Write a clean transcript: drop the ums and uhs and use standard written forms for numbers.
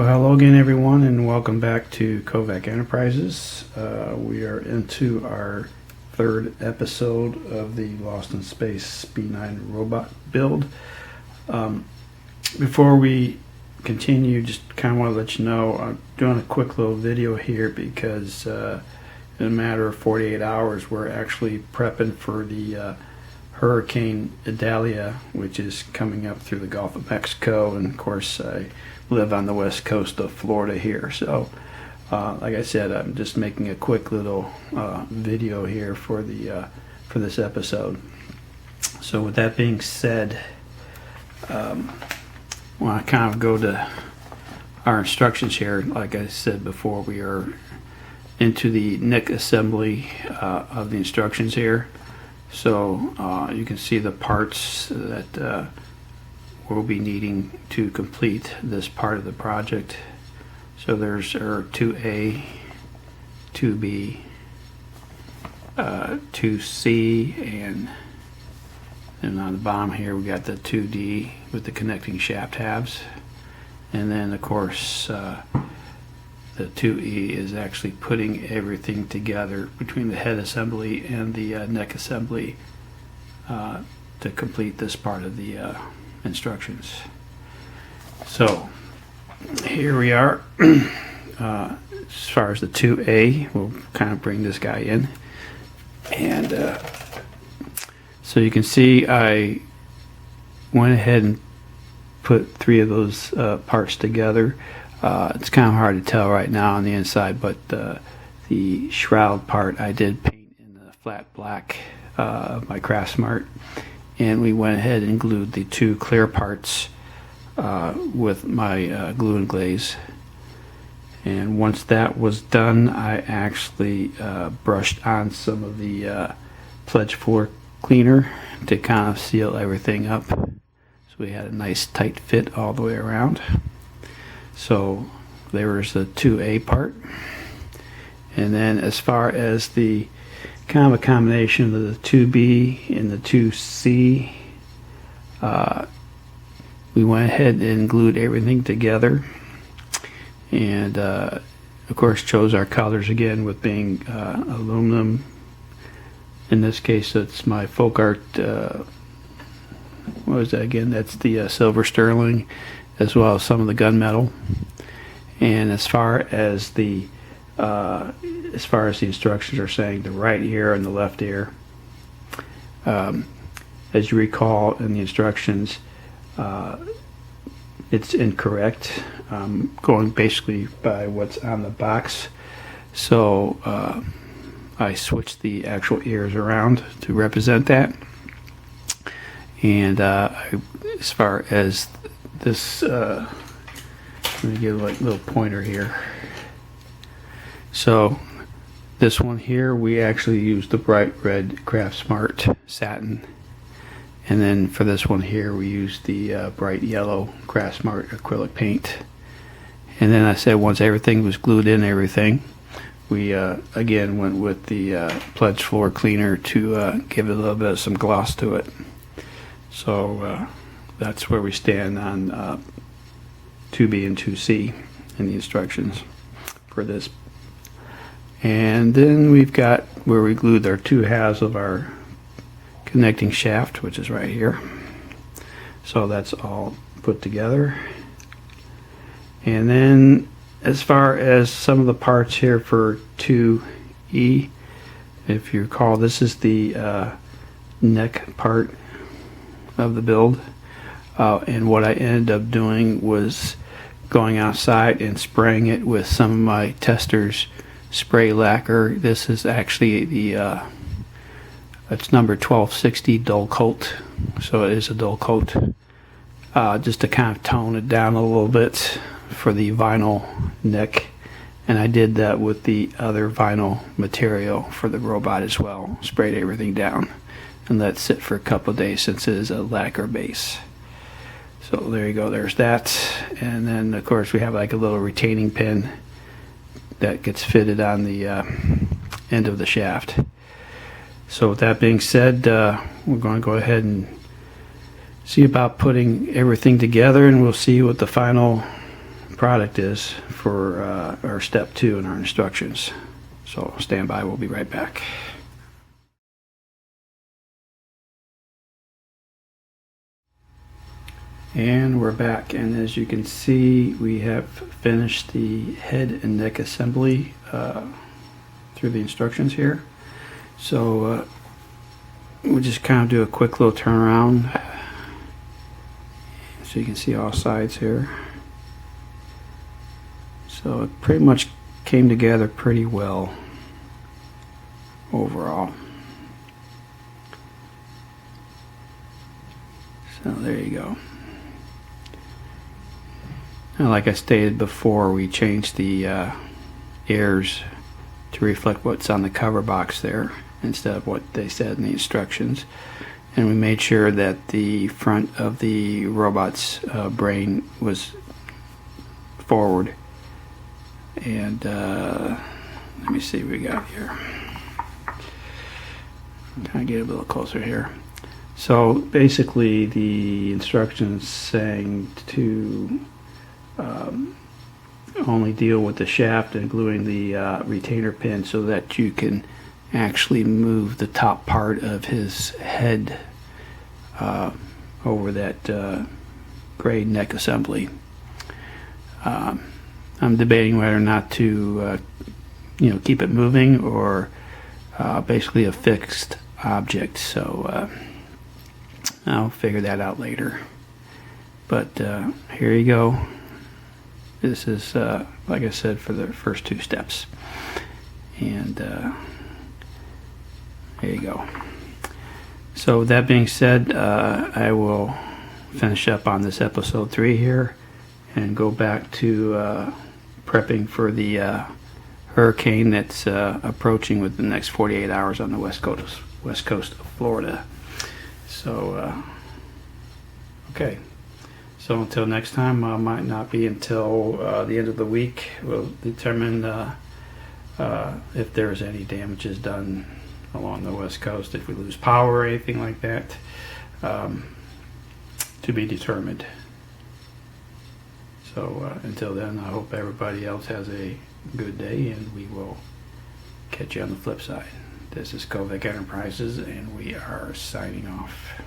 Well, hello again, everyone, and welcome back to Kovac Enterprises. We are into our third episode of the Lost in Space B9 robot build. Before we continue, just kind of want to let you know I'm doing a quick little video here because in a matter of 48 hours we're actually prepping for the Hurricane Idalia, which is coming up through the Gulf of Mexico, and of course I live on the west coast of Florida here, so like I said, I'm just making a quick little video here for the for this episode. So with that being said, I want to kind of go to our instructions here. Like I said before, we are into the neck assembly of the instructions here. So you can see the parts that we'll be needing to complete this part of the project. So there's our 2A, 2B, 2C, and then on the bottom here we got the 2D with the connecting shaft halves. And then of course the 2E is actually putting everything together between the head assembly and the neck assembly to complete this part of the instructions. So here we are. As far as the 2A, we'll kind of bring this guy in, and so you can see I went ahead and put 3 of those parts together. It's kind of hard to tell right now on the inside, but the shroud part I did paint in the flat black of my Craftsmart, and we went ahead and glued the 2 clear parts with my glue and glaze. And once that was done, I actually brushed on some of the pledge floor cleaner to kind of seal everything up, so we had a nice tight fit all the way around. So there was the 2A part. And then as far as the kind of a combination of the 2B and the 2C, we went ahead and glued everything together, and of course chose our colors again with being aluminum. In this case it's my Folk Art, what was that again? That's the silver sterling, as well as some of the gunmetal. And as far as the instructions are saying, the right ear and the left ear, as you recall in the instructions, it's incorrect, going basically by what's on the box. So I switched the actual ears around to represent that. And as far as this, let me give a little pointer here. So this one here, we actually used the bright red Craftsmart satin, and then for this one here we used the bright yellow Craftsmart acrylic paint. And then I said once everything was glued in, everything, we again went with the pledge floor cleaner to give it a little bit of some gloss to it. So that's where we stand on 2B and 2C in the instructions for this. And then we've got where we glued our 2 halves of our connecting shaft, which is right here. So that's all put together. And then as far as some of the parts here for 2E, if you recall, this is the neck part of the build. And what I ended up doing was going outside and spraying it with some of my Testors spray lacquer. This is actually the it's number 1260 dull coat, so it is a dull coat, just to kind of tone it down a little bit for the vinyl neck. And I did that with the other vinyl material for the robot as well. Sprayed everything down and let it sit for a couple of days since it is a lacquer base. So there you go, there's that. And then of course we have like a little retaining pin that gets fitted on the end of the shaft. So with that being said, we're going to go ahead and see about putting everything together, and we'll see what the final product is for our step 2 in our instructions. So stand by, we'll be right back. And we're back, and as you can see, we have finished the head and neck assembly through the instructions here. So we'll just kind of do a quick little turnaround so you can see all sides here. So it pretty much came together pretty well overall. So there you go. And like I stated before, we changed the ears to reflect what's on the cover box there instead of what they said in the instructions. And we made sure that the front of the robot's brain was forward. And let me see what we got here. Kind of get a little closer here. So basically the instructions saying to only deal with the shaft and gluing the retainer pin so that you can actually move the top part of his head over that gray neck assembly. I'm debating whether or not to keep it moving or basically a fixed object, so I'll figure that out later. But here you go. This is like I said, for the first 2 steps, and there you go. So with that being said, I will finish up on this episode 3 here and go back to prepping for the hurricane that's approaching within the next 48 hours on the west coast of Florida. So okay, so until next time, might not be until the end of the week. We'll determine if there's any damages done along the west coast, if we lose power or anything like that, to be determined. So until then, I hope everybody else has a good day, and we will catch you on the flip side. This is Kovac Enterprises, and we are signing off.